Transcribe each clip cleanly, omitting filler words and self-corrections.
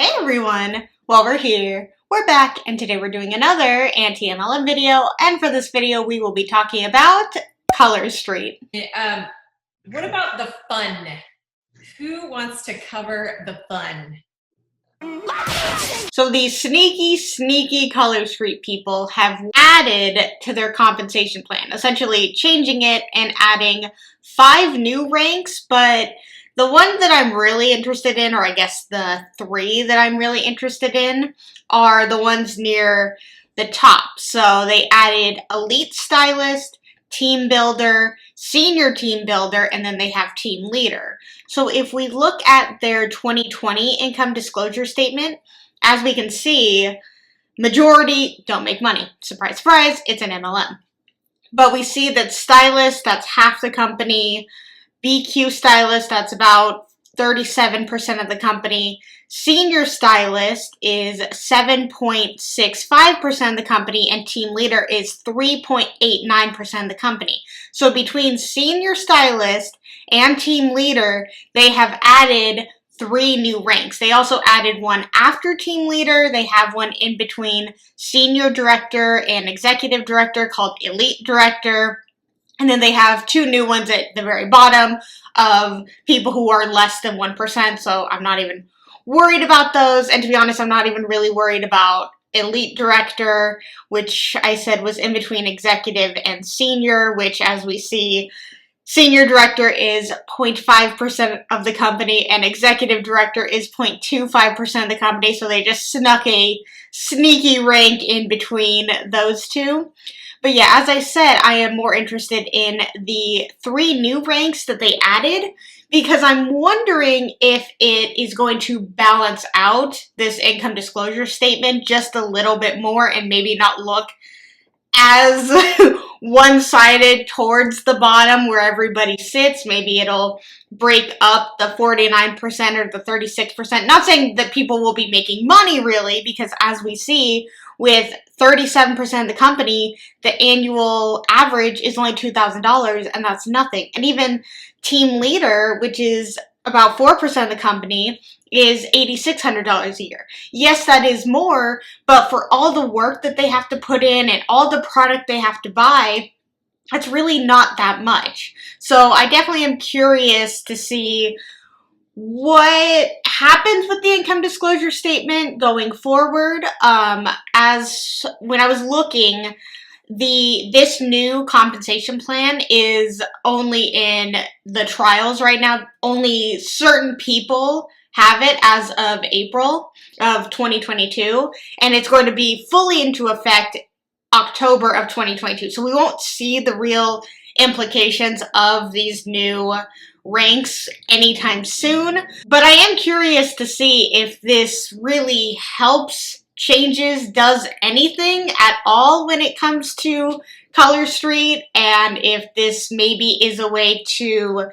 Hey everyone! Well, we're here, we're back, and today we're doing another anti-MLM video, and for this video we will be talking about Color Street. What about the fun? Who wants to cover the fun? So these sneaky Color Street people have added to their compensation plan, essentially changing it and adding 5 new ranks, but the one that I'm really interested in, or I guess the 3 that I'm really interested in, are the ones near the top. So they added Elite Stylist, Team Builder, Senior Team Builder, and then they have Team Leader. So if we look at their 2020 income disclosure statement, as we can see, majority don't make money. Surprise, surprise, it's an MLM. But we see that Stylist, that's half the company. BQ Stylist, that's about 37% of the company. Senior Stylist is 7.65% of the company, and Team Leader is 3.89% of the company. So between Senior Stylist and Team Leader, they have added 3 new ranks. They also added one after Team Leader. They have one in between Senior Director and Executive Director called Elite Director. And then they have 2 new ones at the very bottom of people who are less than 1%. So I'm not even worried about those. And to be honest, I'm not even really worried about Elite Director, which I said was in between Executive and Senior, which as we see, Senior Director is 0.5% of the company and Executive Director is 0.25% of the company. So they just snuck a sneaky rank in between those 2. But yeah, as I said, I am more interested in the 3 new ranks that they added because I'm wondering if it is going to balance out this income disclosure statement just a little bit more and maybe not look as one-sided towards the bottom where everybody sits. Maybe it'll break up the 49% or the 36%. Not saying that people will be making money really, because as we see with 37% of the company, the annual average is only $2,000 and that's nothing. And even Team Leader, which is about 4% of the company, is $8,600 a year. Yes, that is more, but for all the work that they have to put in and all the product they have to buy, that's really not that much. So I definitely am curious to see what happens with the income disclosure statement going forward. As when I was looking, this new compensation plan is only in the trials right now. Only certain people have it as of April of 2022, and it's going to be fully into effect October of 2022. So we won't see the real implications of these new ranks anytime soon. But I am curious to see if this really helps, changes, does anything at all when it comes to Color Street, and if this maybe is a way to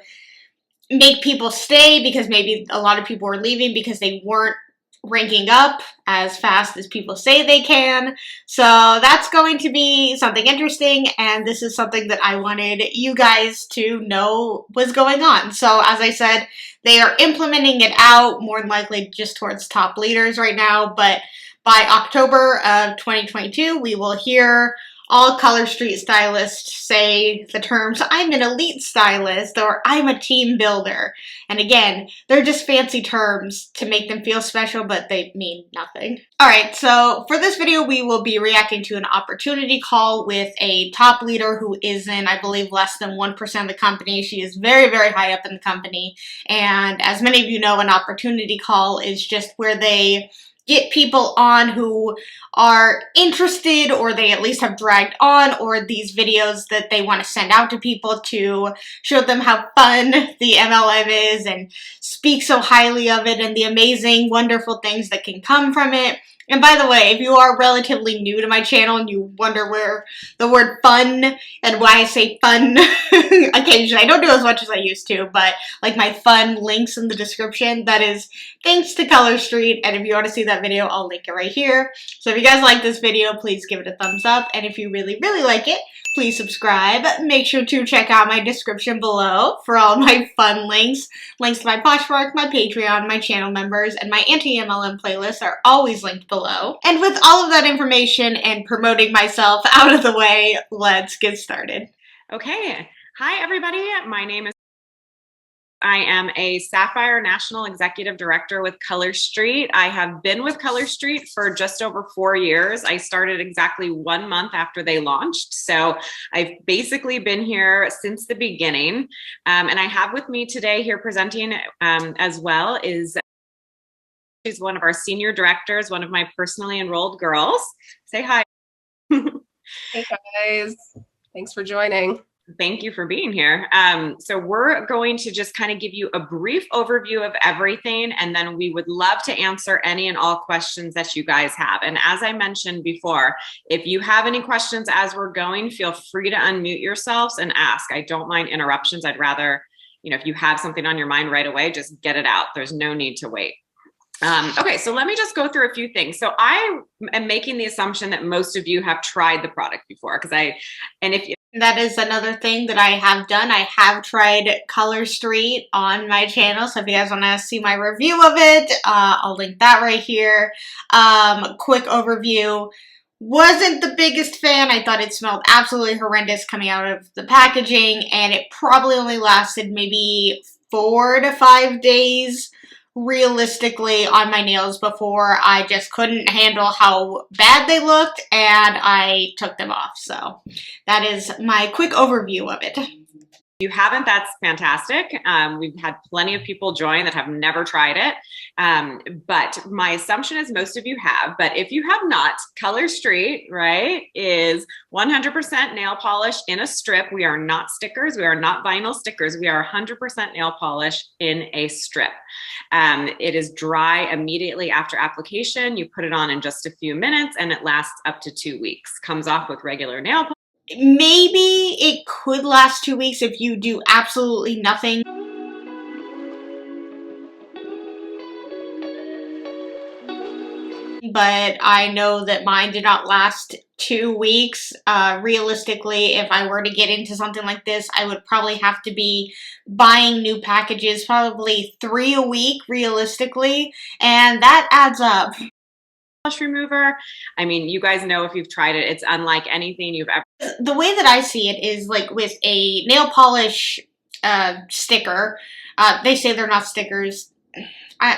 make people stay because maybe a lot of people are leaving because they weren't ranking up as fast as people say they can. So that's going to be something interesting, and this is something that I wanted you guys to know was going on. So as I said, they are implementing it out more than likely just towards top leaders right now, but by October of 2022, we will hear all Color Street stylists say the terms, I'm an elite stylist, or I'm a team builder. And again, they're just fancy terms to make them feel special, but they mean nothing. Alright, so for this video, we will be reacting to an opportunity call with a top leader who is in, I believe, less than 1% of the company. She is very high up in the company. And as many of you know, an opportunity call is just where they get people on who are interested, or they at least have dragged on, or these videos that they want to send out to people to show them how fun the MLM is and speak so highly of it and the amazing, wonderful things that can come from it. And by the way, if you are relatively new to my channel and you wonder where the word fun and why I say fun occasionally, I don't do as much as I used to, but like my fun links in the description, that is thanks to Color Street. And if you want to see that video, I'll link it right here. So if you guys like this video, please give it a thumbs up. And if you really like it, Please subscribe. Make sure to check out my description below for all my fun links. Links to my Poshmark, my Patreon, my channel members, and my anti-MLM playlists are always linked below. And with all of that information and promoting myself out of the way, let's get started. Okay. Hi, everybody. My name is I am a Sapphire National Executive Director with Color Street. I have been with Color Street for just over 4 years. I started exactly 1 month after they launched. So I've basically been here since the beginning. And I have with me today here presenting as well is she's one of our senior directors, one of my personally enrolled girls. Say hi. Hey guys, thanks for joining. Thank you for being here. So we're going to just kind of give you a brief overview of everything, and then we would love to answer any and all questions that you guys have. And as I mentioned before, if you have any questions as we're going, feel free to unmute yourselves and ask. I don't mind interruptions. I'd rather, if you have something on your mind right away, just get it out. There's no need to wait. Okay, so let me just go through a few things. So I am making the assumption that most of you have tried the product before, that is another thing that I have done. I have tried Color Street on my channel, so if you guys want to see my review of it, I'll link that right here. Quick overview. Wasn't the biggest fan. I thought it smelled absolutely horrendous coming out of the packaging, and it probably only lasted maybe 4 to 5 days realistically on my nails before I just couldn't handle how bad they looked and I took them off. So that is my quick overview of it. If you haven't, that's fantastic. We've had plenty of people join that have never tried it. But my assumption is most of you have. But if you have not, Color Street, right, is 100% nail polish in a strip. We are not stickers. We are not vinyl stickers. We are 100% nail polish in a strip. It is dry immediately after application. You put it on in just a few minutes and it lasts up to 2 weeks. Comes off with regular nail polish. Maybe it could last 2 weeks if you do absolutely nothing. But I know that mine did not last 2 weeks. Realistically, if I were to get into something like this, I would probably have to be buying new packages, probably 3 a week realistically, and that adds up. Polish remover. I mean, you guys know if you've tried it, it's unlike anything you've ever. The way that I see it is like with a nail polish sticker. They say they're not stickers.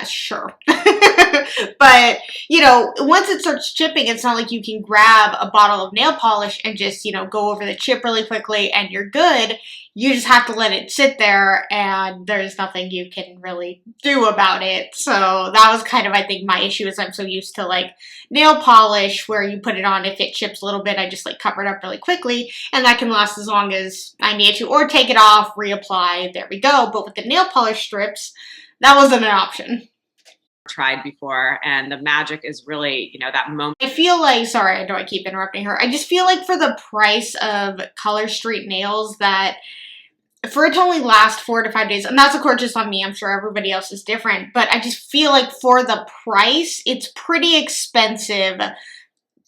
Sure. But, once it starts chipping, it's not like you can grab a bottle of nail polish and just, go over the chip really quickly and you're good. You just have to let it sit there and there's nothing you can really do about it. So that was kind of, I think, my issue is I'm so used to like nail polish where you put it on. If it chips a little bit, I just like cover it up really quickly and that can last as long as I need to, or take it off, reapply, there we go. But with the nail polish strips, that wasn't an option. Tried before, and the magic is really, that moment. I feel like, sorry, I know I keep interrupting her. I just feel like for the price of Color Street nails that for it to only last 4 to 5 days, and that's of course just on me, I'm sure everybody else is different, but I just feel like for the price, it's pretty expensive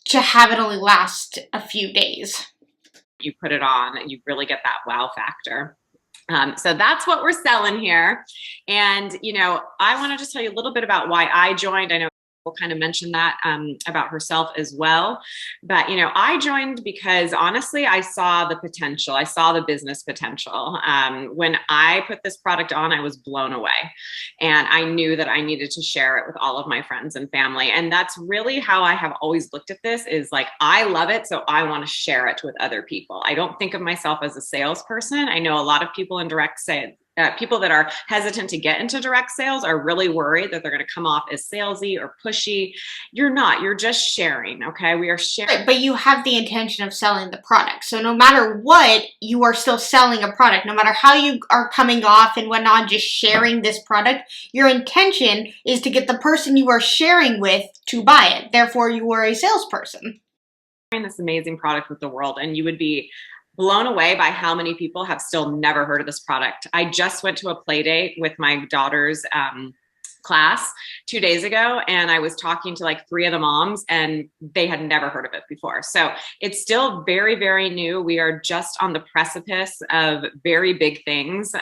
to have it only last a few days. You put it on, you really get that wow factor. So that's what we're selling here. And, I want to just tell you a little bit about why I joined. I know we'll kind of mention that about herself as well. But, I joined because honestly, I saw the potential. I saw the business potential. When I put this product on, I was blown away. And I knew that I needed to share it with all of my friends and family. And that's really how I have always looked at this is like, I love it, so I want to share it with other people. I don't think of myself as a salesperson. I know a lot of people in direct sales, people that are hesitant to get into direct sales are really worried that they're going to come off as salesy or pushy. You're not. You're just sharing, okay? We are sharing. Right, but you have the intention of selling the product. So no matter what, you are still selling a product. No matter how you are coming off and whatnot, just sharing this product, your intention is to get the person you are sharing with to buy it. Therefore, you are a salesperson. Sharing this amazing product with the world, and you would be blown away by how many people have still never heard of this product. I just went to a play date with my daughter's class 2 days ago, and I was talking to like 3 of the moms, and they had never heard of it before. So it's still very, very new. We are just on the precipice of very big things.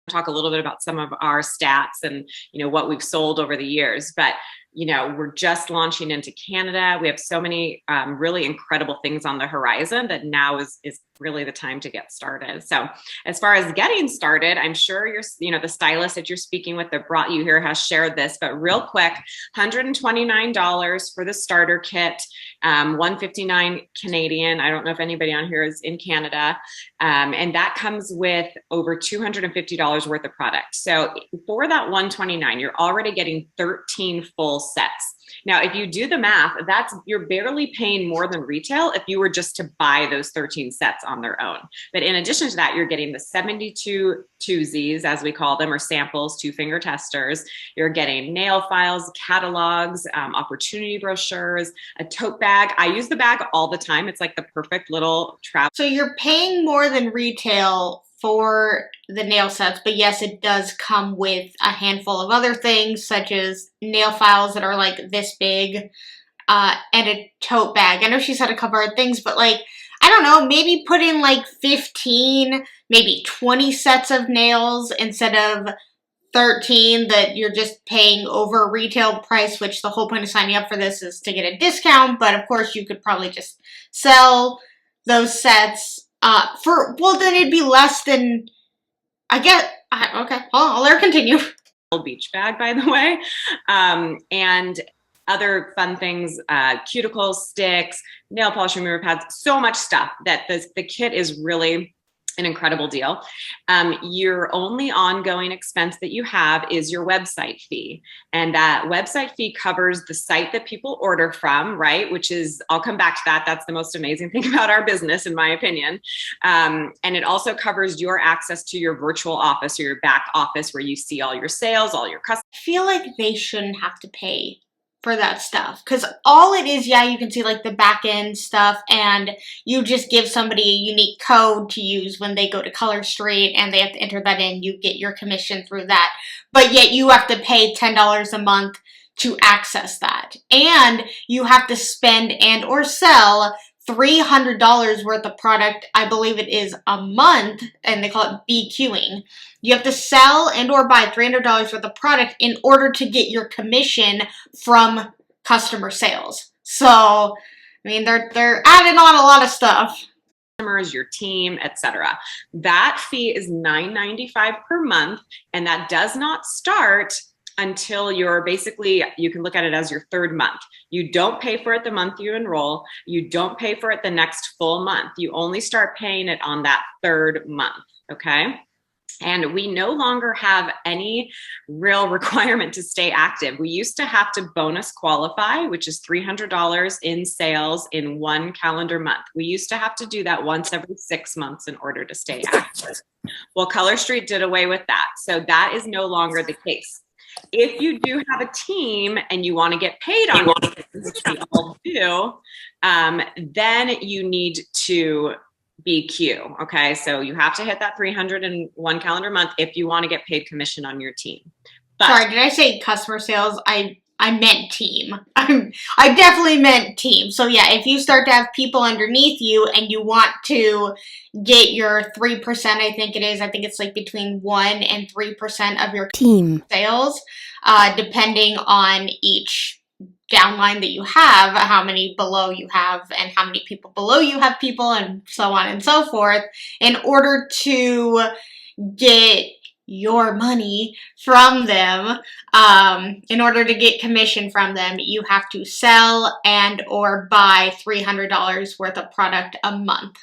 Talk a little bit about some of our stats and, you know, what we've sold over the years, but you know, we're just launching into Canada. We have so many really incredible things on the horizon that now is really the time to get started. So as far as getting started, I'm sure the stylist that you're speaking with that brought you here has shared this, but real quick, $129 for the starter kit, $159 Canadian. I don't know if anybody on here is in Canada. And that comes with over $250 worth of product. So for that $129, you're already getting 13 full sets. Now, if you do the math, you're barely paying more than retail if you were just to buy those 13 sets on their own. But in addition to that, you're getting the 72 twosies, as we call them, or samples, 2-finger testers. You're getting nail files, catalogs, opportunity brochures, a tote bag. I use the bag all the time. It's like the perfect little travel. So you're paying more than retail for the nail sets, but yes, it does come with a handful of other things, such as nail files that are like this big, and a tote bag. I know she said a couple of things, but like, I don't know, maybe put in like 15, maybe 20 sets of nails instead of 13 that you're just paying over retail price, which the whole point of signing up for this is to get a discount. But of course, you could probably just sell those sets then it'd be less than, okay, I'll let her continue. Beach bag, by the way, and other fun things, cuticle sticks, nail polish remover pads, so much stuff that the kit is really an incredible deal. Your only ongoing expense that you have is your website fee. And that website fee covers the site that people order from, right? Which is, I'll come back to that. That's the most amazing thing about our business, in my opinion. And it also covers your access to your virtual office or your back office where you see all your sales, all your customers. I feel like they shouldn't have to pay for that stuff, because all it is, yeah, you can see like the back end stuff, and you just give somebody a unique code to use when they go to Color Street and they have to enter that in. You get your commission through that, but yet you have to pay $10 a month to access that, and you have to spend and or sell $300 worth of product, I believe it is, a month, and they call it BQing. You have to sell and or buy $300 worth of product in order to get your commission from customer sales. So, I mean, they're adding on a lot of stuff. Customers, your team, etc. That fee is $9.95 per month, and that does not start until you're basically, you can look at it as your 3rd month. You don't pay for it the month you enroll. You don't pay for it the next full month. You only start paying it on that 3rd month, okay? And we no longer have any real requirement to stay active. We used to have to bonus qualify, which is $300 in sales in 1 calendar month. We used to have to do that once every 6 months in order to stay active. Well, Color Street did away with that. So that is no longer the case. If you do have a team and you want to get paid on it, which we all do, then you need to BQ, okay? So you have to hit that 301 calendar month if you want to get paid commission on your team. But, sorry, did I say customer sales? I meant team. I definitely meant team. So yeah, if you start to have people underneath you and you want to get your 3%, I think it's like between 1 and 3% of your team sales, depending on each downline that you have, how many below you have, and how many people below you have people, and so on and so forth, in order to get your money from them, in order to get commission from them, you have to sell and or buy $300 worth of product a month.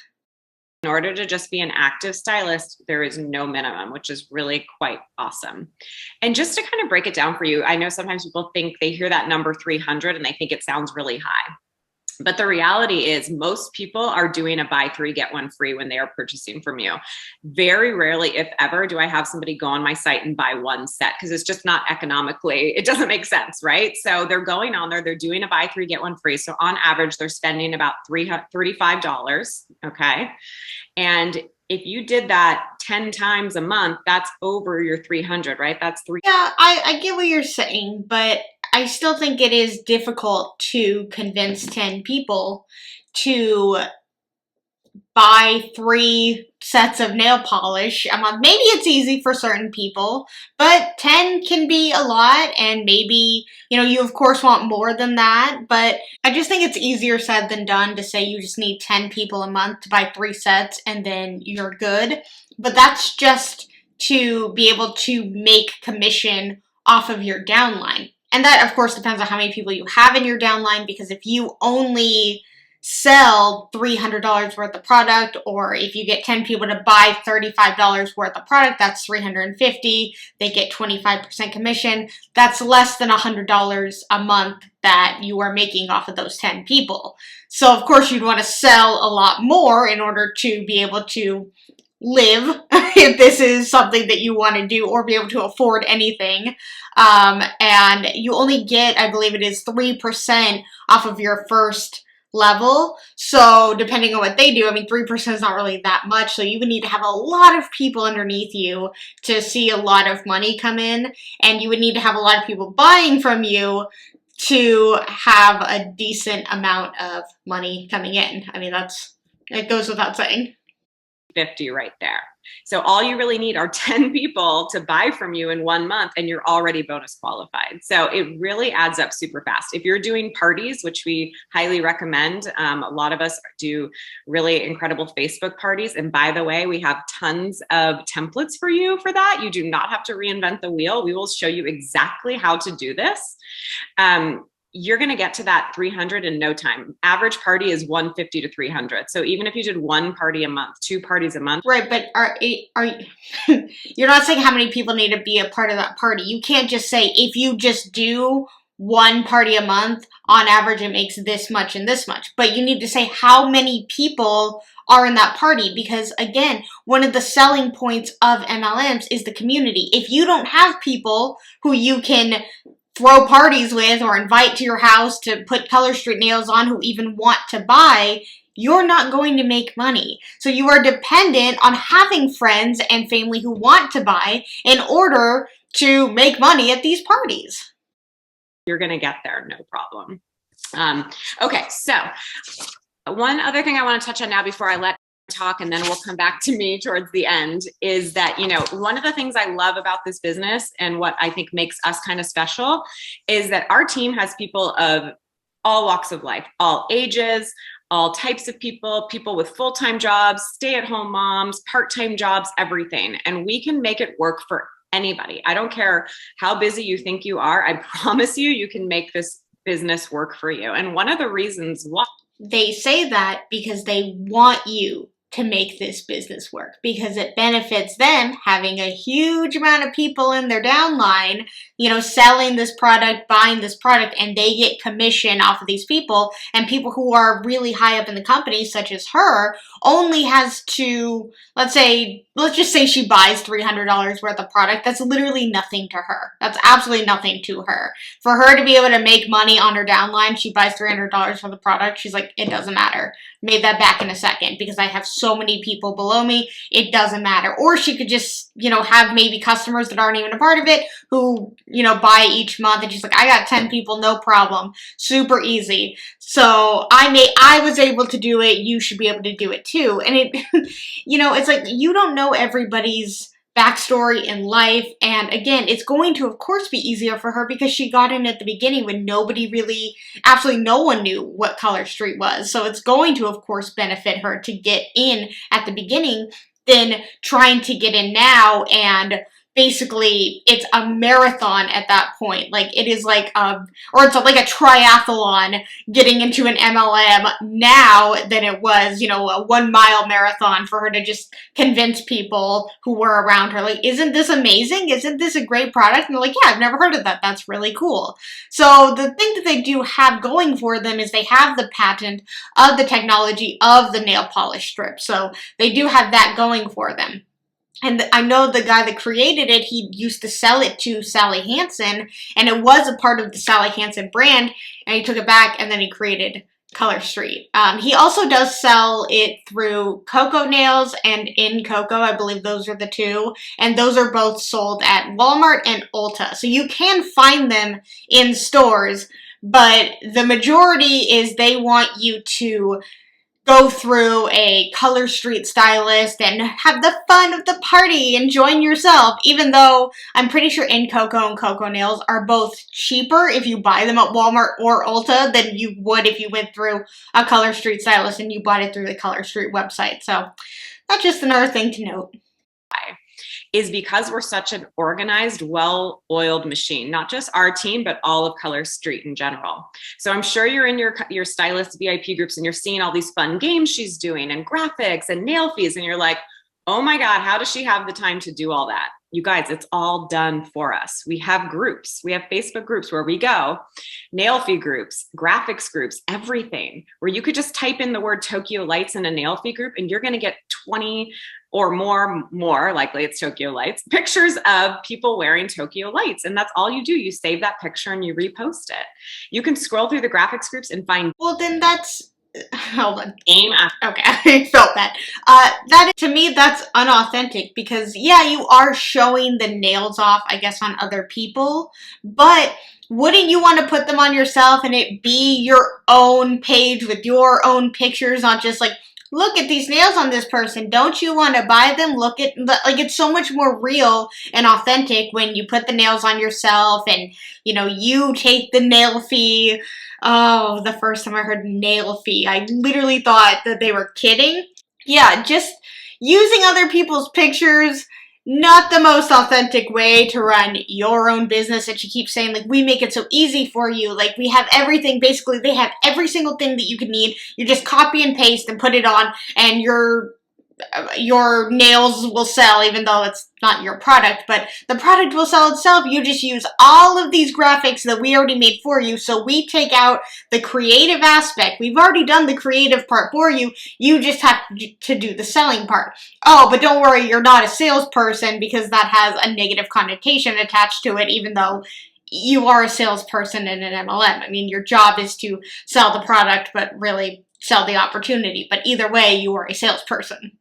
In order to just be an active stylist, there is no minimum, which is really quite awesome. And just to kind of break it down for you, I know sometimes people think they hear that number 300 and they think it sounds really high. But the reality is most people are doing a buy 3, get 1 free when they are purchasing from you. Very rarely, if ever, do I have somebody go on my site and buy 1 set, because it's just not economically, it doesn't make sense, right? So they're going on there, they're doing a buy 3, get 1 free. So on average, they're spending about $35, okay? And if you did that 10 times a month, that's over your 300, right? That's three. Yeah, I get what you're saying, but I still think it is difficult to convince 10 people to buy 3 sets of nail polish a month. Maybe it's easy for certain people, but 10 can be a lot, and maybe, you of course want more than that, but I just think it's easier said than done to say you just need 10 people a month to buy 3 sets and then you're good. But that's just to be able to make commission off of your downline. And that, of course, depends on how many people you have in your downline, because if you only sell $300 worth of product, or if you get 10 people to buy $35 worth of product, that's $350. They get 25% commission. That's less than $100 a month that you are making off of those 10 people. So of course you'd want to sell a lot more in order to be able to live if this is something that you want to do, or be able to afford anything. And you only get, I believe it is 3% off of your first level. So depending on what they do, 3% is not really that much. So you would need to have a lot of people underneath you to see a lot of money come in. And you would need to have a lot of people buying from you to have a decent amount of money coming in. It goes without saying. 50 right there. So all you really need are 10 people to buy from you in 1 month, and you're already bonus qualified. So it really adds up super fast. If you're doing parties, which we highly recommend, a lot of us do really incredible Facebook parties. And by the way, we have tons of templates for you for that. You do not have to reinvent the wheel. We will show you exactly how to do this. You're going to get to that 300 in no time. Average party is 150 to 300. So even if you did 1 party a month, 2 parties a month. Right, but are you're not saying how many people need to be a part of that party. You can't just say, if you just do 1 party a month, on average it makes this much and this much. But you need to say how many people are in that party, because again, one of the selling points of MLMs is the community. If you don't have people who you can throw parties with or invite to your house to put Color Street nails on who even want to buy, you're not going to make money. So you are dependent on having friends and family who want to buy in order to make money at these parties. You're going to get there, no problem. Okay, so one other thing I want to touch on now before I let talk, and then we'll come back to me towards the end, is that, one of the things I love about this business and what I think makes us kind of special is that our team has people of all walks of life, all ages, all types of people, people with full-time jobs, stay-at-home moms, part-time jobs, everything. And we can make it work for anybody. I don't care how busy you think you are. I promise you, you can make this business work for you. And one of the reasons why they say that because they want you to make this business work, because it benefits them having a huge amount of people in their downline, selling this product, buying this product, and they get commission off of these people. And people who are really high up in the company, such as her, only has to, let's just say she buys $300 worth of product. That's literally nothing to her. That's absolutely nothing to her. For her to be able to make money on her downline, she buys $300 for the product. She's like, it doesn't matter. Made that back in a second because I have so many people below me. It doesn't matter. Or she could just, have maybe customers that aren't even a part of it who, buy each month, and she's like, I got 10 people, no problem. Super easy. So I was able to do it. You should be able to do it too. And it, it's like, you don't know everybody's backstory in life. And again, it's going to, of course, be easier for her because she got in at the beginning when absolutely no one knew what Color Street was. So it's going to, of course, benefit her to get in at the beginning than trying to get in now, and basically it's a marathon at that point. Like it is like it's like a triathlon getting into an MLM now than it was, a 1 mile marathon for her to just convince people who were around her. Like, isn't this amazing? Isn't this a great product? And they're like, yeah, I've never heard of that. That's really cool. So the thing that they do have going for them is they have the patent of the technology of the nail polish strip. So they do have that going for them. And I know the guy that created it, he used to sell it to Sally Hansen, and it was a part of the Sally Hansen brand, and he took it back, and then he created Color Street. He also does sell it through Coco Nails and In Coco. I believe those are the two. And those are both sold at Walmart and Ulta. So you can find them in stores, but the majority is they want you to go through a Color Street stylist and have the fun of the party and join yourself, even though I'm pretty sure In Coco and Coco Nails are both cheaper if you buy them at Walmart or Ulta than you would if you went through a Color Street stylist and you bought it through the Color Street website. So that's just another thing to note. Is because we're such an organized, well-oiled machine, not just our team, but all of Color Street in general. So I'm sure you're in your stylist VIP groups and you're seeing all these fun games she's doing and graphics and nail fees. And you're like, oh my God, how does she have the time to do all that? You guys, it's all done for us. We have groups. We have Facebook groups where we go, nail fee groups, graphics groups, everything, where you could just type in the word Tokyo Lights in a nail fee group and you're going to get 20 or more likely it's Tokyo Lights, pictures of people wearing Tokyo Lights. And that's all you do. You save that picture and you repost it. You can scroll through the graphics groups and find. Well, then that's, hold on. Game after. Okay, I felt that. To me, that's unauthentic because, yeah, you are showing the nails off, I guess, on other people, but wouldn't you want to put them on yourself and it be your own page with your own pictures, not just like, look at these nails on this person. Don't you want to buy them? Look at, like, it's so much more real and authentic when you put the nails on yourself and, you know, you take the nail fee. Oh, the first time I heard nail fee, I literally thought that they were kidding. Yeah, just using other people's pictures, not the most authentic way to run your own business. And she keeps saying, like, we make it so easy for you. Like, we have everything. Basically, they have every single thing that you could need. You just copy and paste and put it on, and your nails will sell, even though it's not your product, but the product will sell itself. You just use all of these graphics that we already made for you. So we take out the creative aspect. We've already done the creative part for you. You just have to do the selling part. Oh, but don't worry, you're not a salesperson because that has a negative connotation attached to it, even though you are a salesperson in an MLM. I mean, your job is to sell the product, but really sell the opportunity. But either way, you are a salesperson.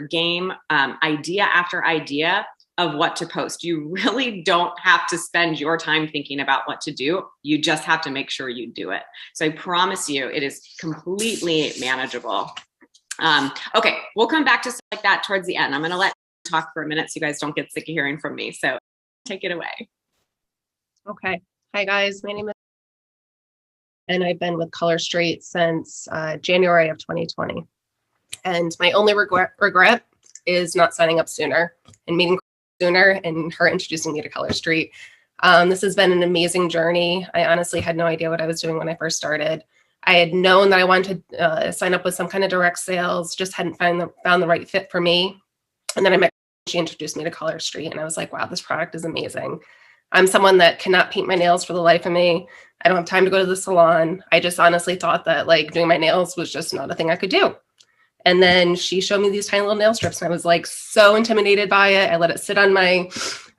Game, idea after idea of what to post. You really don't have to spend your time thinking about what to do. You just have to make sure you do it. So I promise you, it is completely manageable. Okay, we'll come back to stuff like that towards the end. I'm going to let you talk for a minute so you guys don't get sick of hearing from me. So take it away. Okay. Hi, guys. My name is, and I've been with Color Street since January of 2020. And my only regret is not signing up sooner and meeting sooner and her introducing me to Color Street. This has been an amazing journey. I honestly had no idea what I was doing when I first started. I had known that I wanted to sign up with some kind of direct sales, just hadn't found the right fit for me. And then I met, she introduced me to Color Street and I was like, wow, this product is amazing. I'm someone that cannot paint my nails for the life of me. I don't have time to go to the salon. I just honestly thought that like doing my nails was just not a thing I could do. And then she showed me these tiny little nail strips and I was like so intimidated by it. I let it sit on my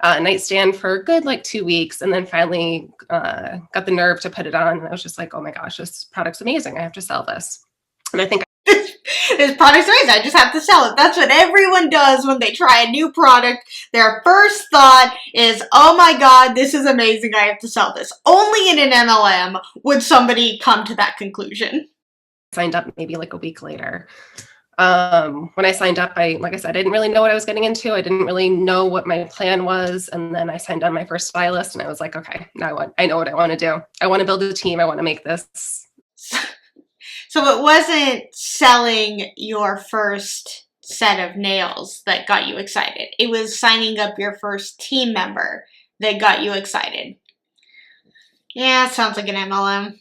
nightstand for a good like 2 weeks and then finally got the nerve to put it on. And I was just like, oh my gosh, this product's amazing. I have to sell this. And I think this product's amazing. I just have to sell it. That's what everyone does when they try a new product. Their first thought is, oh my God, this is amazing. I have to sell this. Only in an MLM would somebody come to that conclusion. Signed up maybe like a week later. When I signed up, like I said, I didn't really know what I was getting into. I didn't really know what my plan was. And then I signed on my first stylist and I was like, okay, now I know what I want to do. I want to build a team. I want to make this. So it wasn't selling your first set of nails that got you excited. It was signing up your first team member that got you excited. Yeah, sounds like an MLM.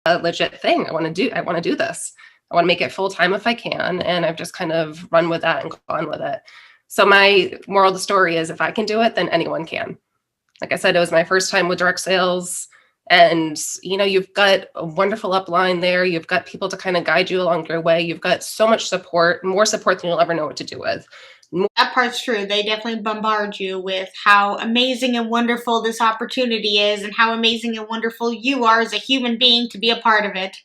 A legit thing. I want to do this. I want to make it full time if I can. And I've just kind of run with that and gone with it. So my moral of the story is if I can do it, then anyone can. Like I said, it was my first time with direct sales. And, you know, you've got a wonderful upline there. You've got people to kind of guide you along your way. You've got so much support, more support than you'll ever know what to do with. That part's true. They definitely bombard you with how amazing and wonderful this opportunity is and how amazing and wonderful you are as a human being to be a part of it.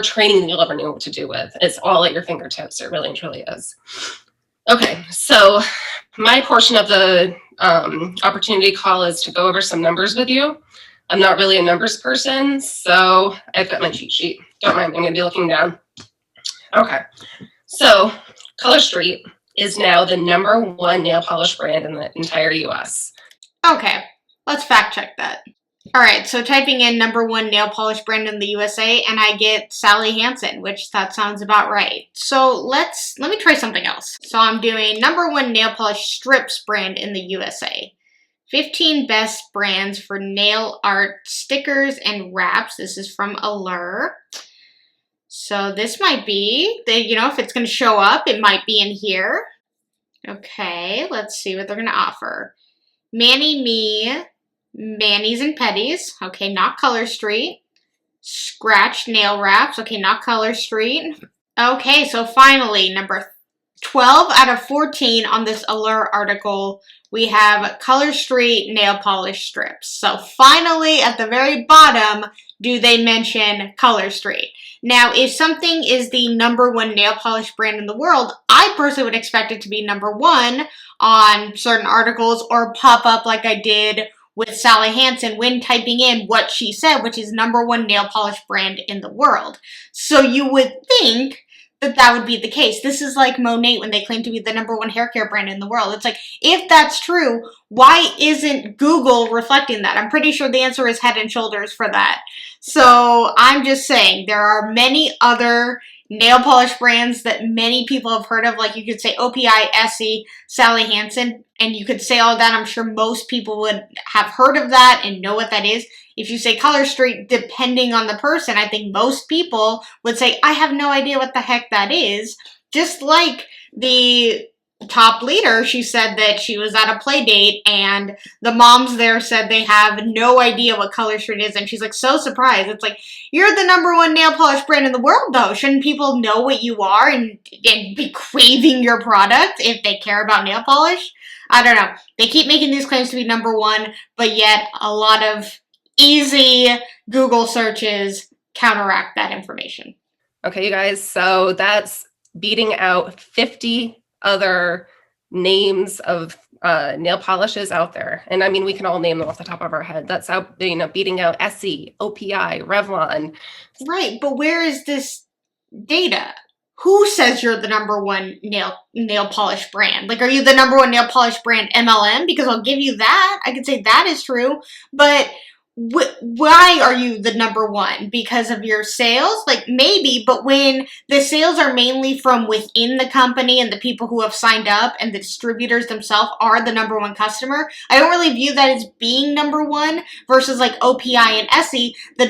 training you'll ever know what to do with. It's all at your fingertips. It really and truly is. Okay, so my portion of the opportunity call is to go over some numbers with you. I'm not really a numbers person, so I've got my cheat sheet. Don't mind, I'm going to be looking down. Okay, so Color Street is now the #1 nail polish brand in the entire US. Okay, let's fact check that. All right, so typing in #1 nail polish brand in the USA, and I get Sally Hansen, which that sounds about right. So let me try something else. So I'm doing #1 nail polish strips brand in the USA. 15 best brands for nail art stickers and wraps. This is from Allure. So this might be, if it's going to show up, it might be in here. Okay, let's see what they're going to offer. Mani Me, Manis and Petties. Okay, not Color Street. Scratch nail wraps. Okay, not Color Street. Okay, so finally, number 12 out of 14 on this Allure article, we have Color Street nail polish strips. So finally, at the very bottom, do they mention Color Street? Now, if something is the #1 nail polish brand in the world, I personally would expect it to be #1 on certain articles or pop up like I did with Sally Hansen when typing in what she said, which is #1 nail polish brand in the world. So you would think that would be the case. This is like Monat when they claim to be the #1 hair care brand in the world. It's like, if that's true, why isn't Google reflecting that? I'm pretty sure the answer is Head and Shoulders for that. So I'm just saying, there are many other nail polish brands that many people have heard of. Like you could say OPI, Essie, Sally Hansen, and you could say all that. I'm sure most people would have heard of that and know what that is. If you say Color Street, depending on the person, I think most people would say, I have no idea what the heck that is. Just like the top leader, she said that she was at a play date and the moms there said they have no idea what Color Street is, and she's like so surprised. It's like, you're the #1 nail polish brand in the world though. Shouldn't people know what you are and be craving your product if they care about nail polish? I don't know. They keep making these claims to be #1, but yet a lot of easy Google searches counteract that information. Okay, you guys, so that's beating out 50 other names of nail polishes out there. And I mean, we can all name them off the top of our head. That's out, beating out Essie, OPI, Revlon. Right, but where is this data? Who says you're the #1 nail polish brand? Like, are you the #1 nail polish brand MLM? Because I'll give you that. I could say that is true, but why are you the #1? Because of your sales? Like, maybe, but when the sales are mainly from within the company and the people who have signed up and the distributors themselves are the #1 customer, I don't really view that as being #1 versus like OPI and Essie. The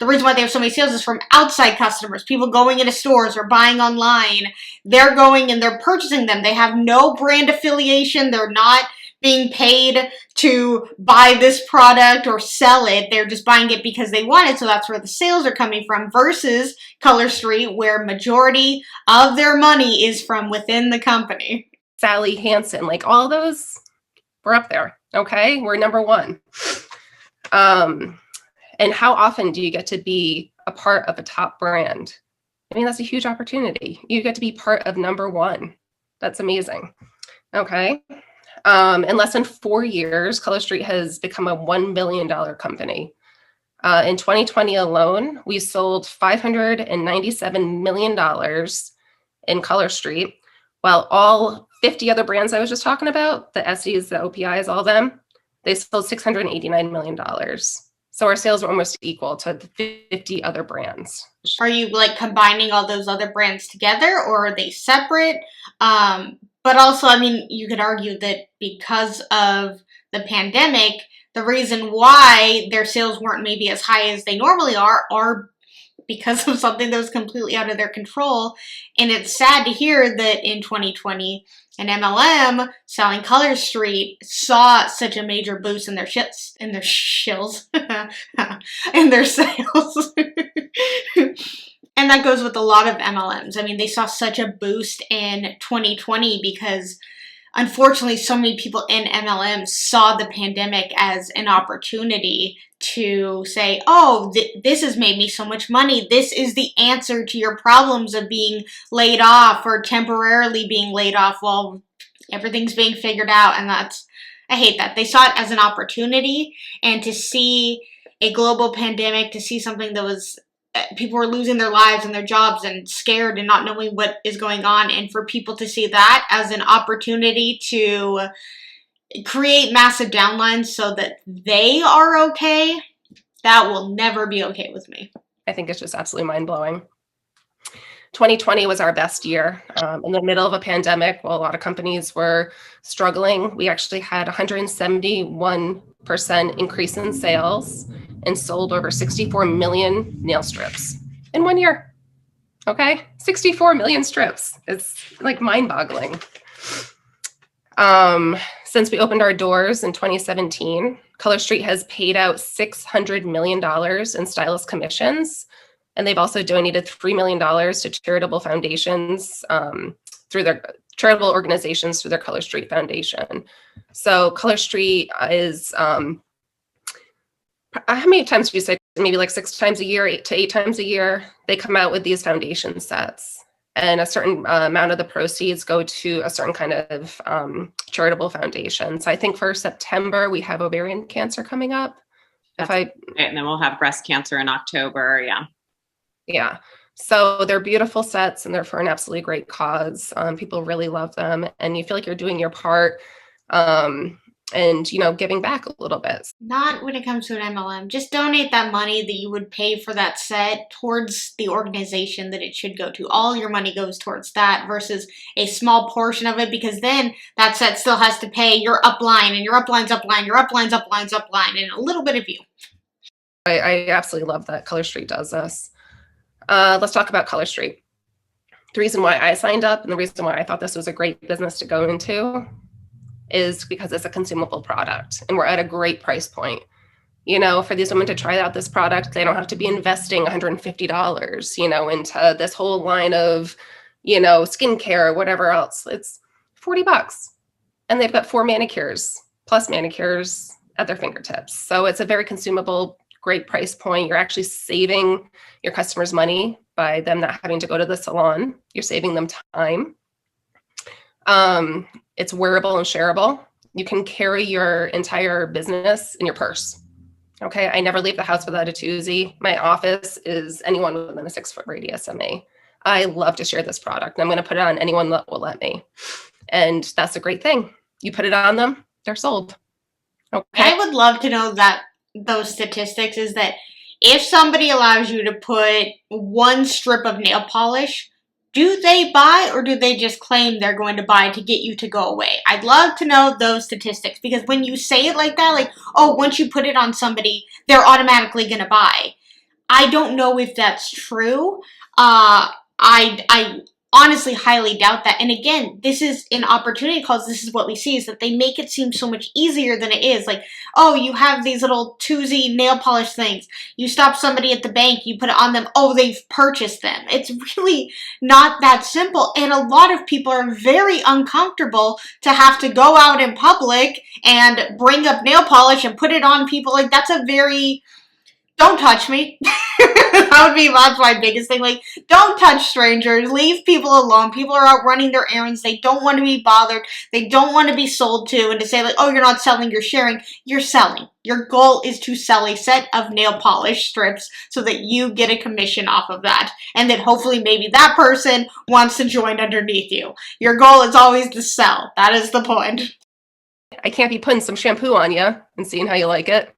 reason why they have so many sales is from outside customers, people going into stores or buying online. They're going and they're purchasing them. They have no brand affiliation. They're not being paid to buy this product or sell it. They're just buying it because they want it, so that's where the sales are coming from, versus Color Street, where majority of their money is from within the company. Sally Hansen, like all those, we're up there, okay? We're #1. And how often do you get to be a part of a top brand? I mean, that's a huge opportunity. You get to be part of #1. That's amazing, okay? In less than 4 years, Color Street has become a $1 billion company. In 2020 alone, we sold $597 million in Color Street, while all 50 other brands I was just talking about, the Essies, the OPIs, all of them, they sold $689 million. So our sales were almost equal to the 50 other brands. Are you like combining all those other brands together, or are they separate? But also, I mean, you could argue that because of the pandemic, the reason why their sales weren't maybe as high as they normally are because of something that was completely out of their control. And it's sad to hear that in 2020, an MLM selling Color Street saw such a major boost in their in their sales. And that goes with a lot of MLMs. I mean, they saw such a boost in 2020 because unfortunately, so many people in MLM saw the pandemic as an opportunity to say, oh, this has made me so much money. This is the answer to your problems of being laid off or temporarily being laid off while everything's being figured out. And I hate that. They saw it as an opportunity, and to see a global pandemic, to see something that was, people were losing their lives and their jobs and scared and not knowing what is going on, and for people to see that as an opportunity to create massive downlines so that they are okay, that will never be okay with me. I think it's just absolutely mind-blowing. 2020 was our best year. In the middle of a pandemic, while a lot of companies were struggling, we actually had 171% increase in sales and sold over 64 million nail strips in 1 year. Okay, 64 million strips. It's like mind-boggling. Since we opened our doors in 2017, Color Street has paid out $600 million in stylist commissions. And they've also donated $3 million to charitable foundations through their charitable organizations through their Color Street Foundation. So Color Street is, how many times do you say? Maybe like 6 times a year, 8 to 8 times a year, they come out with these foundation sets. And a certain amount of the proceeds go to a certain kind of charitable foundation. So I think for September, we have ovarian cancer coming up. And then we'll have breast cancer in October. Yeah. Yeah. So they're beautiful sets and they're for an absolutely great cause. People really love them, and you feel like you're doing your part and, giving back a little bit. Not when it comes to an MLM. Just donate that money that you would pay for that set towards the organization that it should go to. All your money goes towards that versus a small portion of it, because then that set still has to pay your upline, and your upline's upline, your upline's upline, and a little bit of you. I absolutely love that Color Street does this. Let's talk about Color Street. The reason why I signed up and the reason why I thought this was a great business to go into is because it's a consumable product and we're at a great price point. For these women to try out this product, they don't have to be investing $150, into this whole line of, skincare, whatever else. It's $40 and they've got 4 manicures plus manicures at their fingertips. So it's a very consumable, great price point. You're actually saving your customers money by them not having to go to the salon. You're saving them time. It's wearable and shareable. You can carry your entire business in your purse. Okay, I never leave the house without a Tuesday. My office is anyone within a 6-foot radius of me. I love to share this product, and I'm going to put it on anyone that will let me. And that's a great thing. You put it on them, they're sold. Okay. I would love to know that those statistics is that if somebody allows you to put 1 strip of nail polish, do they buy, or do they just claim they're going to buy to get you to go away? I'd love to know those statistics, because when you say it like that, like, oh, once you put it on somebody, they're automatically going to buy. I don't know if that's true. I honestly highly doubt that. And again, this is an opportunity because this is what we see, is that they make it seem so much easier than it is. Like, oh, you have these little Tuesday nail polish things. You stop somebody at the bank, you put it on them. Oh, they've purchased them. It's really not that simple. And a lot of people are very uncomfortable to have to go out in public and bring up nail polish and put it on people. Like, that's a very... Don't touch me. That's my biggest thing. Like, don't touch strangers. Leave people alone. People are out running their errands. They don't want to be bothered. They don't want to be sold to. And to say, like, oh, you're not selling, you're sharing. You're selling. Your goal is to sell a set of nail polish strips so that you get a commission off of that. And that hopefully maybe that person wants to join underneath you. Your goal is always to sell. That is the point. I can't be putting some shampoo on you and seeing how you like it.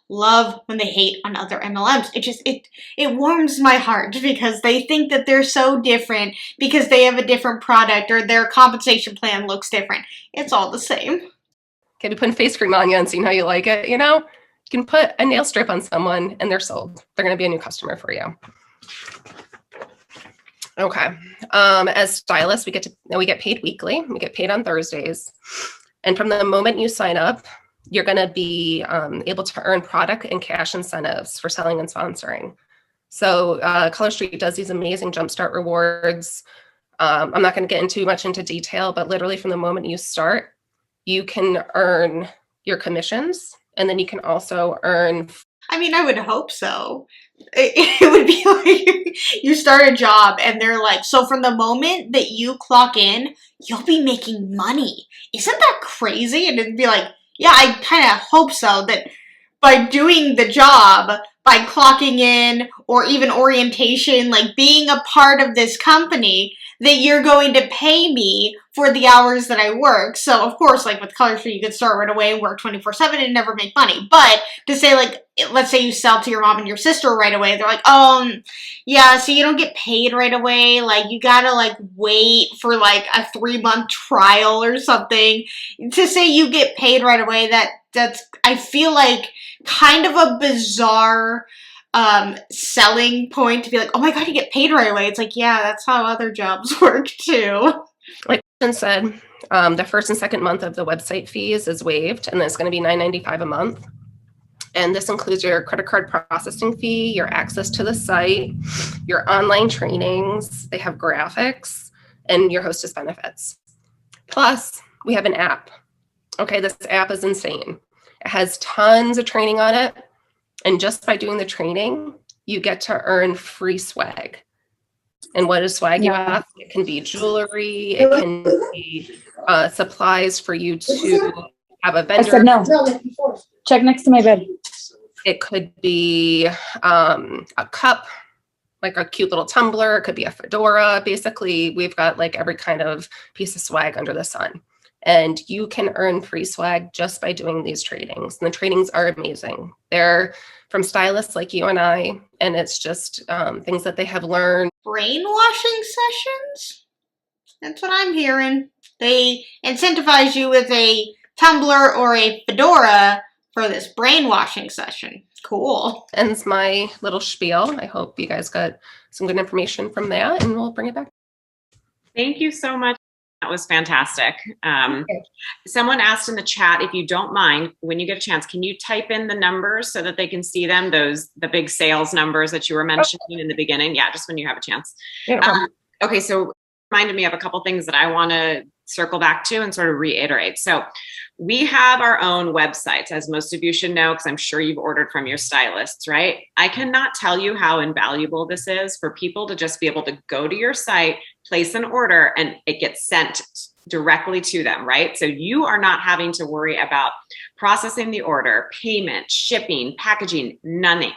Love when they hate on other MLMs. It warms my heart because they think that they're so different because they have a different product or their compensation plan looks different. It's all the same. Can be putting face cream on you and seeing how you like it, You can put a nail strip on someone and they're sold. They're going to be a new customer for you. Okay. As stylists, we get paid weekly. We get paid on Thursdays. And from the moment you sign up, you're going to be able to earn product and cash incentives for selling and sponsoring. So Color Street does these amazing Jumpstart rewards. I'm not going to get into much into detail, but literally from the moment you start, you can earn your commissions, and then you can also earn. I mean, I would hope so. It would be like you start a job and they're like, so from the moment that you clock in, you'll be making money. Isn't that crazy? And it'd be like, yeah, I kind of hope so, that by doing the job, by clocking in, or even orientation, like being a part of this company, that you're going to pay me for the hours that I work. So of course, like with Color Street, you could start right away and work 24/7 and never make money. But to say, like, let's say you sell to your mom and your sister right away, they're like, yeah, so you don't get paid right away. Like, you gotta like wait for like a 3-month trial or something. To say you get paid right away, that's, I feel like, kind of a bizarre selling point to be like, oh my god, you get paid right away. It's like, yeah, that's how other jobs work too. Like Kristen said, the first and second month of the website fees is waived, and it's going to be $9.95 a month. And this includes your credit card processing fee, your access to the site, your online trainings, they have graphics, and your hostess benefits. Plus, we have an app. Okay, this app is insane. It has tons of training on it. And just by doing the training, you get to earn free swag. And what is swag, you ask? It can be jewelry. It can be supplies for you to have a vendor. I said no. Check next to my bed. It could be a cup, like a cute little tumbler. It could be a fedora. Basically, we've got like every kind of piece of swag under the sun. And you can earn free swag just by doing these trainings. And the trainings are amazing. They're from stylists like you and I, and it's just things that they have learned. Brainwashing sessions? That's what I'm hearing. They incentivize you with a tumbler or a fedora for this brainwashing session. Cool. Ends my little spiel. I hope you guys got some good information from that, and we'll bring it back. Thank you so much. That was fantastic. Someone asked in the chat, if you don't mind, when you get a chance, can you type in the numbers so that they can see them, the big sales numbers that you were mentioning in the beginning? Yeah, just when you have a chance. Yeah, okay, so it reminded me of a couple things that I want to circle back to and sort of reiterate. So we have our own websites, as most of you should know, because I'm sure you've ordered from your stylists, right? I cannot tell you how invaluable this is for people to just be able to go to your site, place an order, and it gets sent directly to them, right? So you are not having to worry about processing the order, payment, shipping, packaging, none of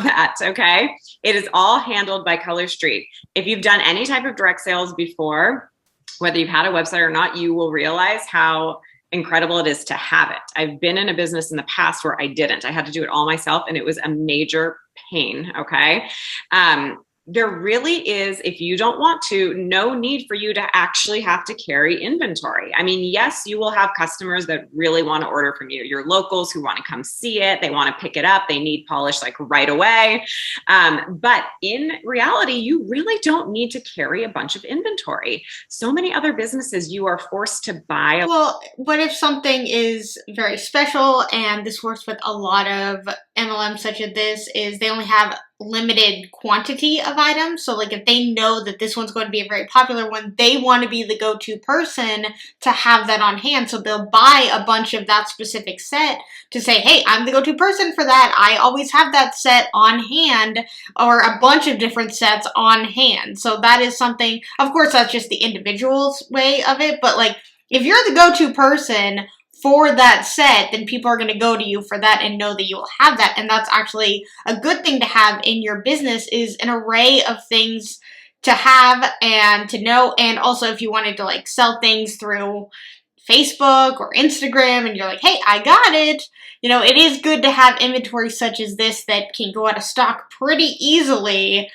that, okay? It is all handled by Color Street. If you've done any type of direct sales before, whether you've had a website or not, you will realize how incredible it is to have it. I've been in a business in the past where I didn't. I had to do it all myself, and it was a major pain, okay? There really is, if you don't want to, no need for you to actually have to carry inventory. I mean, yes, you will have customers that really want to order from you. Your locals who want to come see it, they want to pick it up, they need polish like right away. But in reality, you really don't need to carry a bunch of inventory. So many other businesses, you are forced to buy. Well, what if something is very special, and this works with a lot of MLMs such as this, is they only have limited quantity of items. So like if they know that this one's going to be a very popular one, they want to be the go-to person to have that on hand. So they'll buy a bunch of that specific set to say, hey, I'm the go-to person for that. I always have that set on hand, or a bunch of different sets on hand. So that is something, of course, that's just the individual's way of it. But like if you're the go-to person for that set, then people are going to go to you for that and know that you will have that. And that's actually a good thing to have in your business, is an array of things to have and to know. And also if you wanted to like sell things through Facebook or Instagram and you're like, hey, I got it. You know, it is good to have inventory such as this that can go out of stock pretty easily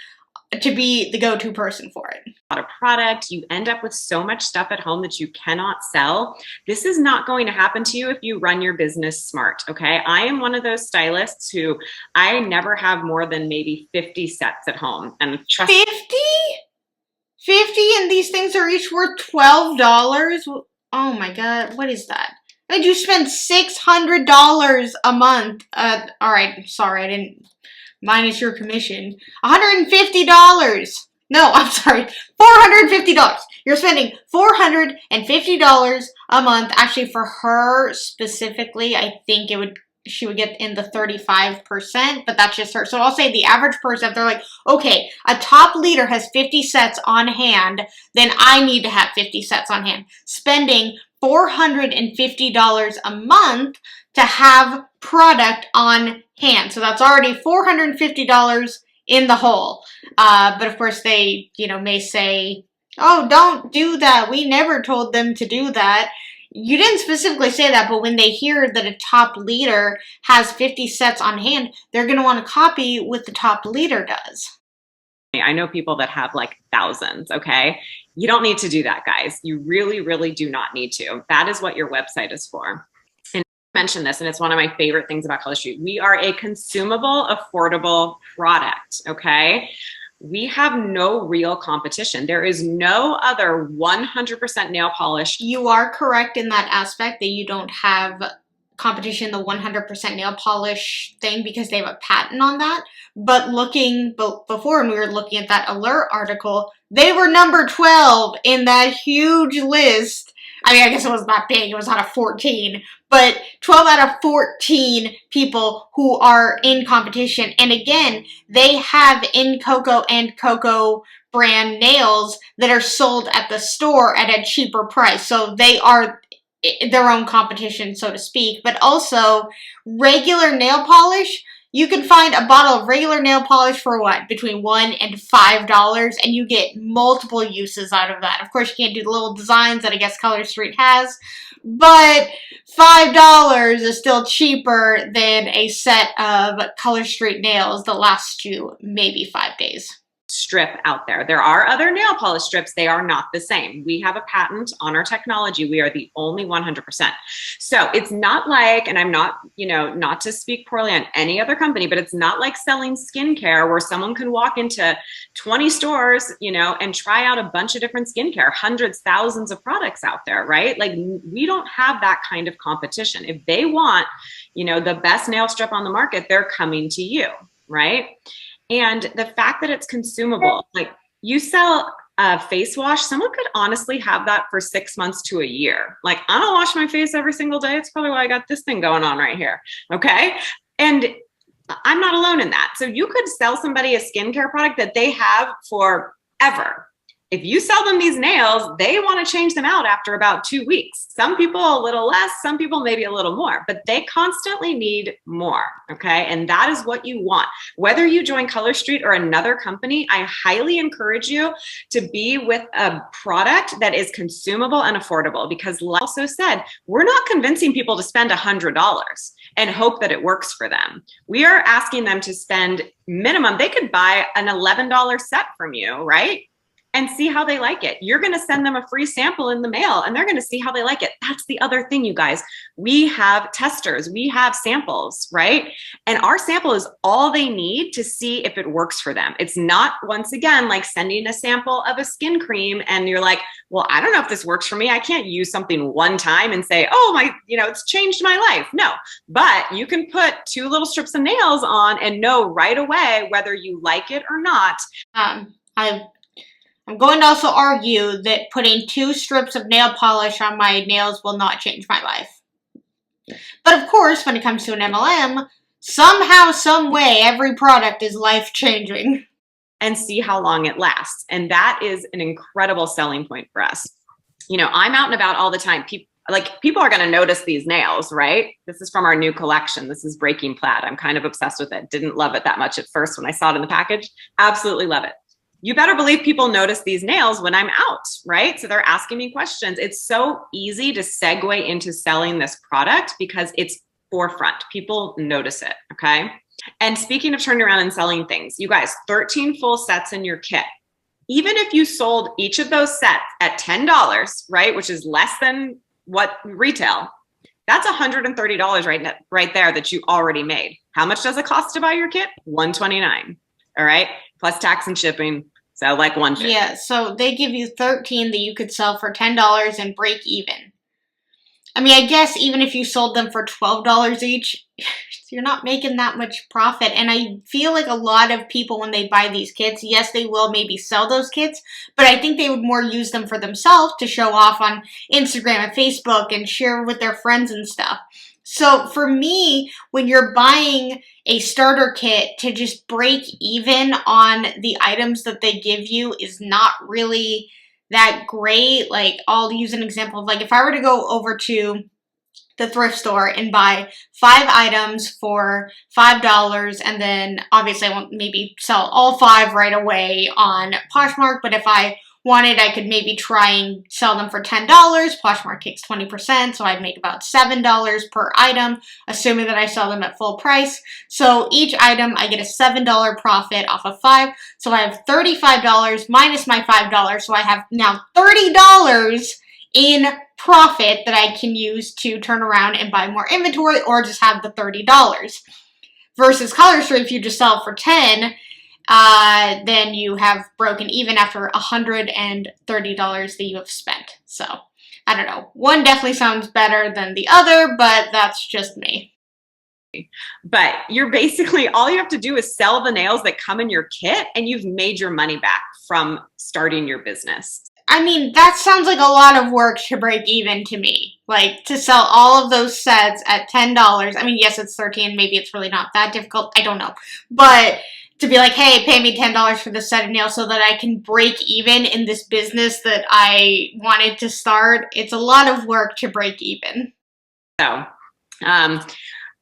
to be the go-to person for it. A lot of product, you end up with so much stuff at home that you cannot sell. This is not going to happen to you if you run your business smart, okay? I am one of those stylists who I never have more than maybe 50 sets at home. And trust 50? 50 and these things are each worth $12? Oh my god, what is that? And you spend $600 a month. All right, sorry, I didn't, minus your commission. $150 No, I'm sorry, $450. You're spending $450 a month. Actually, for her specifically, I think she would get in the 35%, but that's just her. So I'll say the average person, if they're like, okay, a top leader has 50 sets on hand, then I need to have 50 sets on hand. Spending $450 a month to have product on hand. So that's already $450 in the hole. But of course they, may say, oh, don't do that. We never told them to do that. You didn't specifically say that, but when they hear that a top leader has 50 sets on hand, they're going to want to copy what the top leader does. I know people that have like thousands, okay? You don't need to do that, guys. You really, really do not need to. That is what your website is for. And I mentioned this, and it's one of my favorite things about Color Street. We are a consumable, affordable product, okay? We have no real competition. There is no other 100% nail polish. You are correct in that aspect that you don't have competition, the 100% nail polish thing, because they have a patent on that. But looking before, when we were looking at that alert article, they were number 12 in that huge list. I mean, I guess it wasn't that big. It was out of 14. But 12 out of 14 people who are in competition. And again, they have in Coco and Coco brand nails that are sold at the store at a cheaper price. So they are their own competition, so to speak. But also, regular nail polish, you can find a bottle of regular nail polish for what? Between $1 and $5, and you get multiple uses out of that. Of course, you can't do the little designs that I guess Color Street has, but $5 is still cheaper than a set of Color Street nails that last you maybe 5 days. Strip out there. There are other nail polish strips. They are not the same. We have a patent on our technology. We are the only 100%. So it's not like, and I'm not, not to speak poorly on any other company, but it's not like selling skincare where someone can walk into 20 stores, and try out a bunch of different skincare, hundreds, thousands of products out there, right? Like we don't have that kind of competition. If they want, the best nail strip on the market, they're coming to you, right? And the fact that it's consumable, like you sell a face wash, someone could honestly have that for 6 months to a year. Like I don't wash my face every single day. It's probably why I got this thing going on right here. Okay. And I'm not alone in that. So you could sell somebody a skincare product that they have forever. If you sell them these nails, they want to change them out after about 2 weeks. Some people a little less, some people maybe a little more, but they constantly need more, okay? And that is what you want. Whether you join Color Street or another company, I highly encourage you to be with a product that is consumable and affordable, because like I also said, we're not convincing people to spend $100 and hope that it works for them. We are asking them to spend minimum, they could buy an $11 set from you, right? And see how they like it. You're going to send them a free sample in the mail and they're going to see how they like it. That's the other thing, you guys. We have testers, we have samples, right? And our sample is all they need to see if it works for them. It's not, once again, like sending a sample of a skin cream and you're like, well, I don't know if this works for me. I can't use something one time and say, oh my, it's changed my life. No, but you can put 2 little strips of nails on and know right away whether you like it or not. I'm going to also argue that putting 2 strips of nail polish on my nails will not change my life. But of course, when it comes to an MLM, somehow, some way, every product is life-changing. And see how long it lasts. And that is an incredible selling point for us. I'm out and about all the time. People are going to notice these nails, right? This is from our new collection. This is Breaking Plaid. I'm kind of obsessed with it. Didn't love it that much at first when I saw it in the package. Absolutely love it. You better believe people notice these nails when I'm out, right? So they're asking me questions. It's so easy to segue into selling this product because it's forefront. People notice it, okay? And speaking of turning around and selling things, you guys, 13 full sets in your kit. Even if you sold each of those sets at $10, right, which is less than what retail, that's $130 right there that you already made. How much does it cost to buy your kit? $129, all right? Plus tax and shipping, so like $150. Yeah, so they give you 13 that you could sell for $10 and break even. I mean, I guess even if you sold them for $12 each, you're not making that much profit. And I feel like a lot of people, when they buy these kits, yes, they will maybe sell those kits, but I think they would more use them for themselves to show off on Instagram and Facebook and share with their friends and stuff. So for me, when you're buying a starter kit, to just break even on the items that they give you is not really that great. Like, I'll use an example of, like, if I were to go over to the thrift store and buy 5 items for $5, and then obviously I won't maybe sell all 5 right away on Poshmark, but if I wanted, I could maybe try and sell them for $10. Poshmark takes 20%, so I'd make about $7 per item, assuming that I sell them at full price. So each item, I get a $7 profit off of 5, so I have $35 minus my $5, so I have now $30 in profit that I can use to turn around and buy more inventory, or just have the $30. Versus Color Street, if you just sell it for $10, then you have broken even after $130 that you have spent. So, I don't know. One definitely sounds better than the other, but that's just me. But you're basically, all you have to do is sell the nails that come in your kit, and you've made your money back from starting your business. I mean, that sounds like a lot of work to break even to me. Like, to sell all of those sets at $10. I mean, yes, it's $13. Maybe it's really not that difficult. I don't know. But to be like, hey, pay me $10 for this set of nails so that I can break even in this business that I wanted to start, it's a lot of work to break even. So,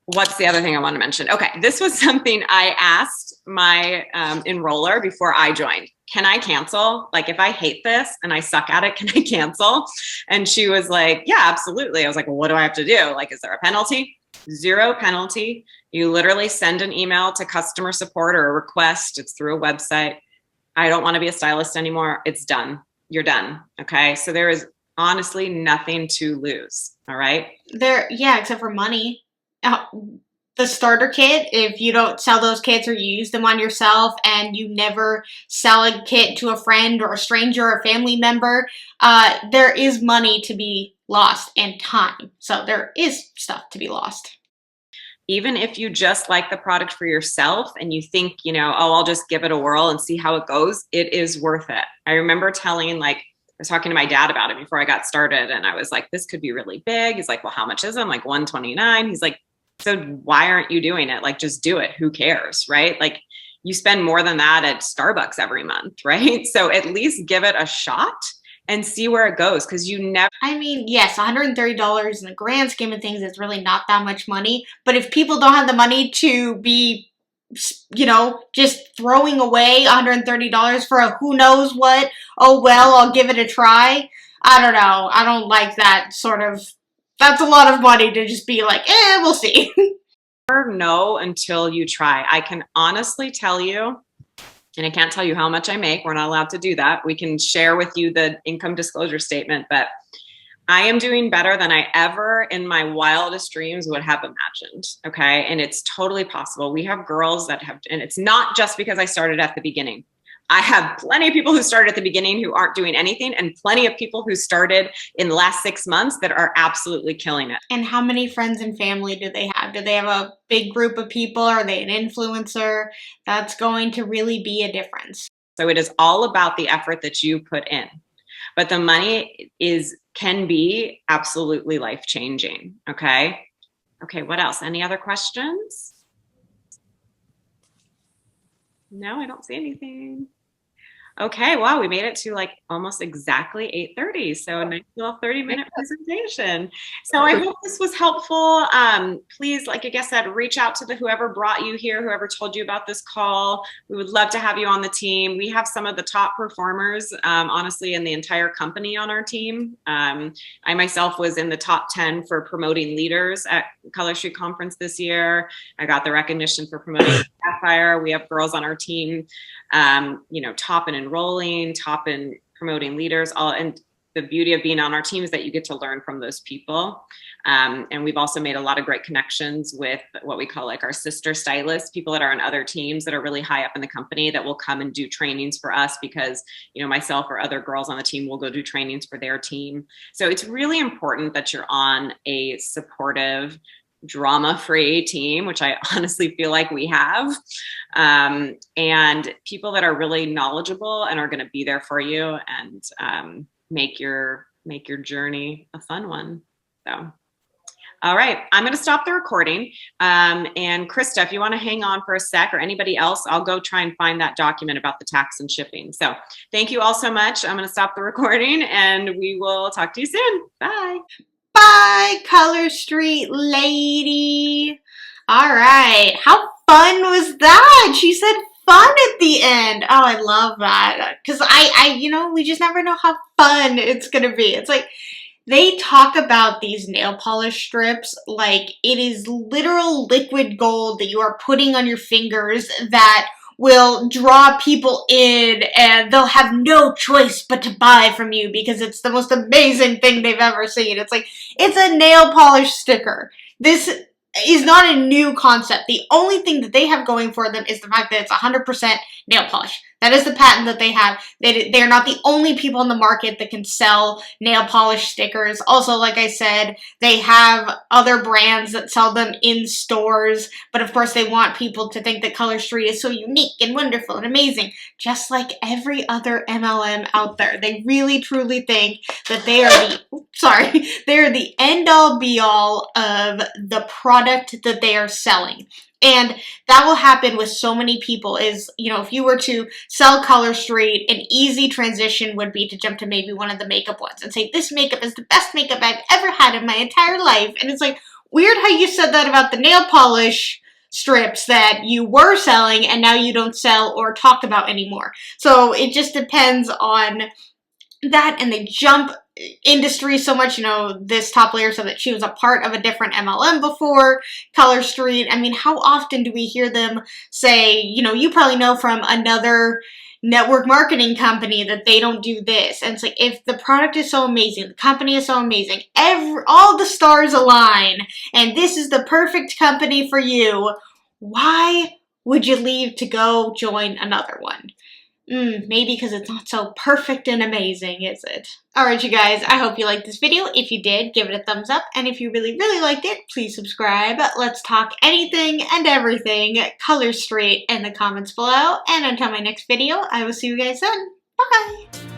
what's the other thing I want to mention? Okay, this was something I asked my enroller before I joined. Can I cancel? Like, if I hate this and I suck at it, can I cancel? And she was like, yeah, absolutely. I was like, well, what do I have to do? Like, is there a penalty? Zero penalty. You literally send an email to customer support or a request. It's through a website. I don't want to be a stylist anymore. It's done. You're done. Okay. So there is honestly nothing to lose. All right. Yeah, except for money. The starter kit, if you don't sell those kits or you use them on yourself and you never sell a kit to a friend or a stranger or a family member, there is money to be lost and time. So there is stuff to be lost. Even if you just like the product for yourself and you think, oh, I'll just give it a whirl and see how it goes, it is worth it. I remember I was talking to my dad about it before I got started, and I was like, this could be really big. He's like, well, how much is it? I'm like, $129. He's like, so why aren't you doing it? Like, just do it. Who cares? Right? Like, you spend more than that at Starbucks every month, right? So at least give it a shot and see where it goes. Cause I mean, yes, $130 in the grand scheme of things is really not that much money. But if people don't have the money to be, just throwing away $130 for a who knows what, oh, well, I'll give it a try. I don't know. I don't like that sort of. That's a lot of money to just be like, we'll see. Never know until you try. I can honestly tell you, and I can't tell you how much I make. We're not allowed to do that. We can share with you the income disclosure statement, but I am doing better than I ever in my wildest dreams would have imagined. Okay. And it's totally possible. We have girls that have, and it's not just because I started at the beginning. I have plenty of people who started at the beginning who aren't doing anything, and plenty of people who started in the last 6 months that are absolutely killing it. And how many friends and family do they have? Do they have a big group of people? Are they an influencer? That's going to really be a difference. So it is all about the effort that you put in. But the money can be absolutely life-changing. Okay. Okay. What else? Any other questions? No, I don't see anything. Okay, wow, we made it to like almost exactly 8:30. So a nice little 30-minute presentation. So I hope this was helpful. Please, like I said, reach out to whoever brought you here, whoever told you about this call. We would love to have you on the team. We have some of the top performers, honestly, in the entire company on our team. I myself was in the top 10 for promoting leaders at Color Street Conference this year. I got the recognition for promoting Sapphire. We have girls on our team, top in enrolling, top in promoting leaders, and the beauty of being on our team is that you get to learn from those people. And we've also made a lot of great connections with what we call like our sister stylists, people that are on other teams that are really high up in the company that will come and do trainings for us because, you know, myself or other girls on the team will go do trainings for their team. So it's really important that you're on a supportive, drama-free team, which I honestly feel like we have, and people that are really knowledgeable and are going to be there for you and make your journey a fun one. So, all right, I'm going to stop the recording. And Krista, if you want to hang on for a sec, or anybody else, I'll go try and find that document about the tax and shipping. So thank you all so much. I'm going to stop the recording and we will talk to you soon. Bye. Bye, Color Street lady. All right. How fun was that? She said fun at the end. Oh, I love that. Because you know, we just never know how fun it's going to be. It's like, they talk about these nail polish strips like it is literal liquid gold that you are putting on your fingers that will draw people in and they'll have no choice but to buy from you because it's the most amazing thing they've ever seen. It's like, it's a nail polish sticker. This is not a new concept. The only thing that they have going for them is the fact that it's 100% nail polish. That is the patent that they have. They are not the only people in the market that can sell nail polish stickers. Also, like I said, they have other brands that sell them in stores. But of course, they want people to think that Color Street is so unique and wonderful and amazing. Just like every other MLM out there. They really, truly think that they are they are the end-all, be-all of the product that they are selling. And that will happen with so many people is, you know, if you were to sell Color Street, an easy transition would be to jump to maybe one of the makeup ones and say, this makeup is the best makeup I've ever had in my entire life. And it's like, weird how you said that about the nail polish strips that you were selling and now you don't sell or talk about anymore. So it just depends on that, and they jump industry so much. You know, this top layer said that she was a part of a different MLM before Color Street. I mean, how often do we hear them say, you know, you probably know from another network marketing company that they don't do this. And it's like, if the product is so amazing, the company is so amazing, all the stars align, and this is the perfect company for you, why would you leave to go join another one? Maybe because it's not so perfect and amazing, is it? Alright, you guys, I hope you liked this video. If you did, give it a thumbs up. And if you really, really liked it, please subscribe. Let's talk anything and everything Color Street in the comments below. And until my next video, I will see you guys then. Bye!